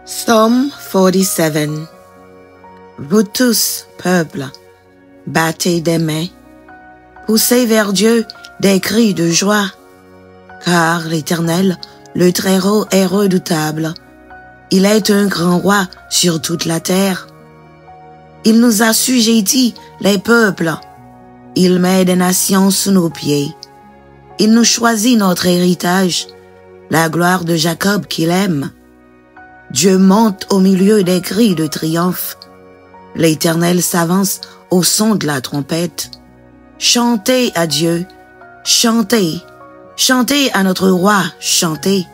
Psalm 47. Vous tous, peuple, battez des mains, poussez vers Dieu des cris de joie, car l'Éternel, le Très-Haut, est redoutable. Il est un grand roi sur toute la terre. Il nous assujettit les peuples. Il met des nations sous nos pieds. Il nous choisit notre héritage, la gloire de Jacob qu'il aime. Dieu monte au milieu des cris de triomphe. L'Éternel s'avance au son de la trompette. Chantez à Dieu, chantez, chantez à notre roi, chantez,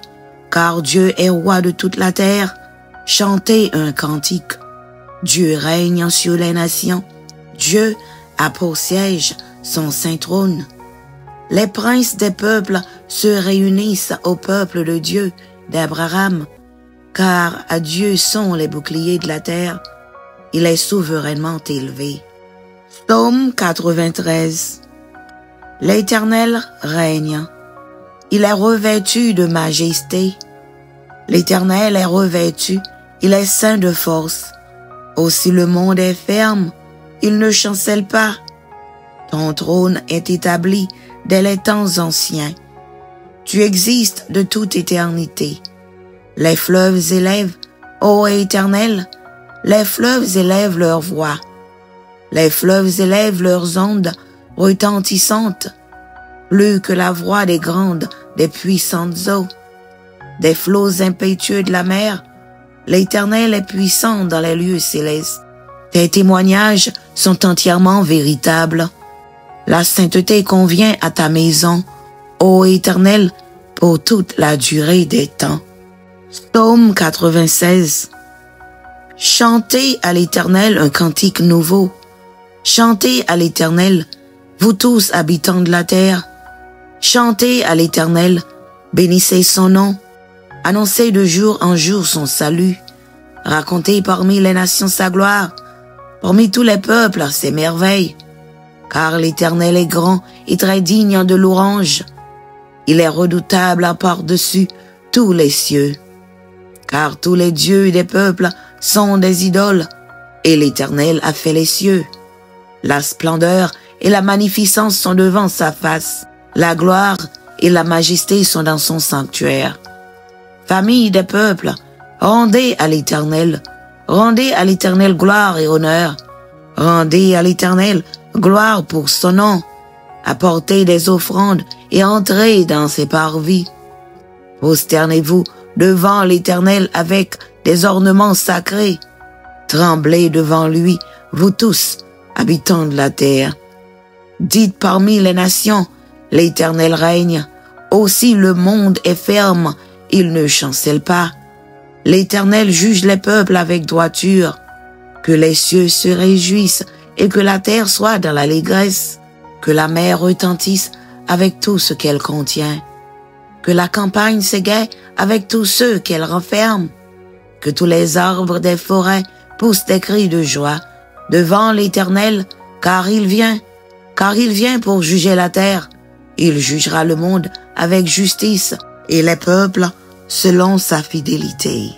car Dieu est roi de toute la terre. Chantez un cantique. Dieu règne sur les nations. Dieu a pour siège son saint trône. Les princes des peuples se réunissent au peuple de Dieu d'Abraham, car à Dieu sont les boucliers de la terre. Il est souverainement élevé. Psaume 93. L'Éternel règne. Il est revêtu de majesté. L'Éternel est revêtu. Il est saint de force. Aussi le monde est ferme. Il ne chancelle pas. Ton trône est établi dès les temps anciens. Tu existes de toute éternité. Les fleuves élèvent, ô Éternel, les fleuves élèvent leur voix. Les fleuves élèvent leurs ondes retentissantes, plus que la voix des grandes, des puissantes eaux. Des flots impétueux de la mer, l'Éternel est puissant dans les lieux célestes. Tes témoignages sont entièrement véritables. La sainteté convient à ta maison, ô Éternel, pour toute la durée des temps. Psaume 96. Chantez à l'Éternel un cantique nouveau. Chantez à l'Éternel, vous tous habitants de la terre. Chantez à l'Éternel, bénissez son nom. Annoncez de jour en jour son salut. Racontez parmi les nations sa gloire, parmi tous les peuples ses merveilles. Car l'Éternel est grand et très digne de louange. Il est redoutable à par-dessus tous les cieux. Car tous les dieux des peuples sont des idoles, et l'Éternel a fait les cieux. La splendeur et la magnificence sont devant sa face. La gloire et la majesté sont dans son sanctuaire. Famille des peuples, rendez à l'Éternel gloire et honneur. Rendez à l'Éternel gloire pour son nom. Apportez des offrandes et entrez dans ses parvis. Prosternez-vous devant l'Éternel avec des ornements sacrés. Tremblez devant lui, vous tous, habitants de la terre. Dites parmi les nations, l'Éternel règne. Aussi le monde est ferme, il ne chancelle pas. L'Éternel juge les peuples avec droiture. Que les cieux se réjouissent et que la terre soit dans l'allégresse. Que la mer retentisse avec tout ce qu'elle contient. Que la campagne s'égaie avec tous ceux qu'elle renferme. Que tous les arbres des forêts poussent des cris de joie devant l'Éternel, car il vient pour juger la terre. Il jugera le monde avec justice et les peuples selon sa fidélité.